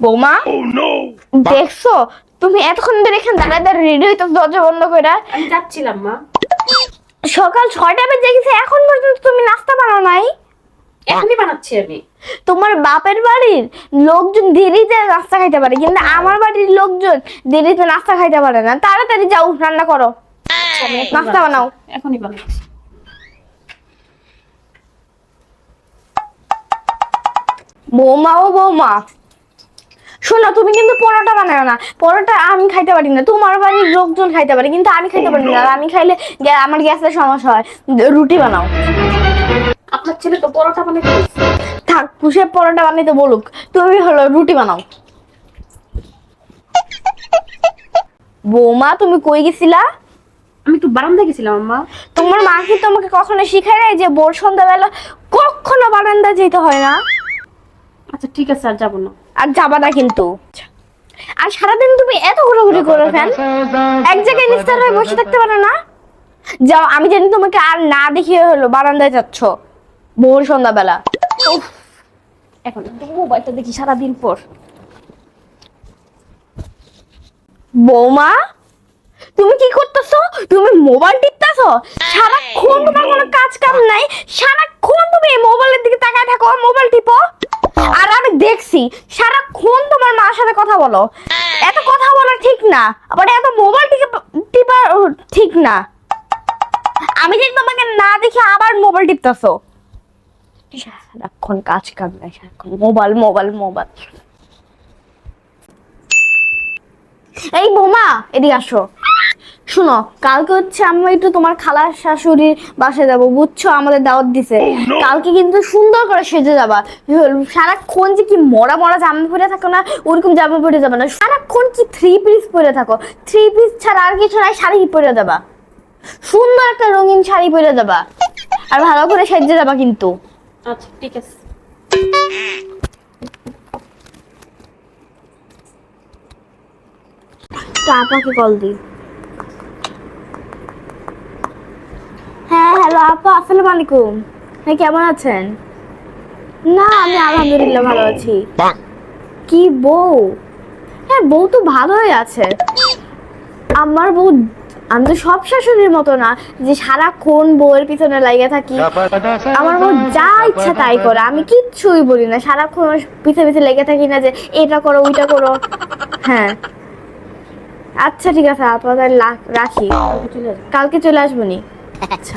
বৌমা দেখছো তুমি এতক্ষণ ধরে এখানে দাঁড়ায় দাঁড়ায় রেডি হইতো দরজা বন্ধ করে? আমি যাচ্ছিলাম মা। সকাল 6টা বেজে গেছে এখন পর্যন্ত তুমি নাস্তা বানাও নাই? এখনই বানাচ্ছি আমি। তোমার বাপের বাড়ির লোকজন দেরিতে নাস্তা খাইতে পারে, কিন্তু আমার বাড়ির লোকজন দেরিতে নাস্তা খাইতে পারে না। তাড়াতাড়ি যাও রান্না করো, নাস্তা বানাও। এখনই বানাচ্ছি। বৌমা ও বৌমা শোনো, তুমি কিন্তু পরোটা বানাও না। পরোটা আমি খাইতে পারি না, তোমার বাড়ির লোকজন খাইতে পারে কিন্তু আমি খাইতে পারি না। আর আমি খাইলে আমার গ্যাসের সমস্যা হয়। রুটি বানাও। আপনার ছেলে তো পরোটা বানাতে বলছে। থাক, সে পরোটা বানাইতে বলুক, তুমি হলো রুটি বানাও। বৌমা তুমি কই গেছিলা? আমি একটু বারান্দায় গেছিলাম আম্মা। তোমার মা কি তোমাকে কখনো শিখায় নাই যে ভোর সন্ধ্যাবেলা কখনো বারান্দা যেতে হয় না? আচ্ছা ঠিক আছে, আর যাবো না। আর যাবা না কিন্তু। আর সারাদিন তুমি এত ঘোরাঘুরি করে ফেন, এক জায়গায় নিস্তার হয়ে বসে থাকতে পারো না? যাও, আমি জানি তোমাকে আর না দেখিয়ে হলো বারান্দায় যাচ্ছ ভোর সন্ধ্যাবেলা। উফ, এখন মোবাইলটা দেখি সারাদিন পর। বৌমা তুমি কি করতেছো? তুমি মোবাইল টিপতেছো সারাক্ষণ, তোমার কোনো কাজ কাম নাই, সারাক্ষণ তুমি এই মোবাইলের দিকে তাকায় থাকো, মোবাইল টিপো। আর আমি দেখছি সারাক্ষণ তোমার মার সাথে কথা বলো। এত কথা বলা ঠিক না, আবার এত মোবাইল টিপা ঠিক না। আমি যদি তোমাকে না দেখি আবার মোবাইল টিপতেছো। সারাক্ষণ কাজ কাম নাই, সারাক্ষণ মোবাইল মোবাইল মোবাইল। এই বৌমা এদিকে আসো। শুনো, কালকে হচ্ছে আমরা একটু তোমার খালার শাশুড়ির বাসায় যাবো, বুঝছো? আমাদের দাওয়াত দিছে। কালকে কিন্তু সুন্দর করে সেজে যাবা। সারাক্ষণ যে কি মরা মরা জামা পরে থাকো না, ওরকম জামা পরে যাবে না। সারাক্ষণ কি 3 পিস পরে থাকো, 3 পিস ছাড়া আর কিছু নাই, শাড়ি পরে যাবা। সুন্দর একটা রঙিন শাড়ি পরে যাবা, আর ভালো করে সেজে যাবা কিন্তু। আচ্ছা ঠিক আছে। তো আপাকে কল দিই। হ্যাঁ হ্যালো আপা, আসসালামু আলাইকুম। হ্যাঁ কেমন আছেন? না আমি আলহামদুলিল্লাহ ভালো আছি। কি বউ? হ্যাঁ বউ তো ভালোই আছে। আমার বউ, আমি তো সব শাশুড়ির মতো না যে সারাক্ষণ বউয়ের পিছনে লাগিয়ে থাকি। আমার বউ যা ইচ্ছা তাই করে, আমি কিচ্ছুই বলি না। সারাক্ষণ পিছে পিছে লেগে থাকি না যে এটা করো ওইটা করো। হ্যাঁ আচ্ছা ঠিক আছে আপা, তাহলে রাখি। কালকে চলে আসবো নি। আচ্ছা।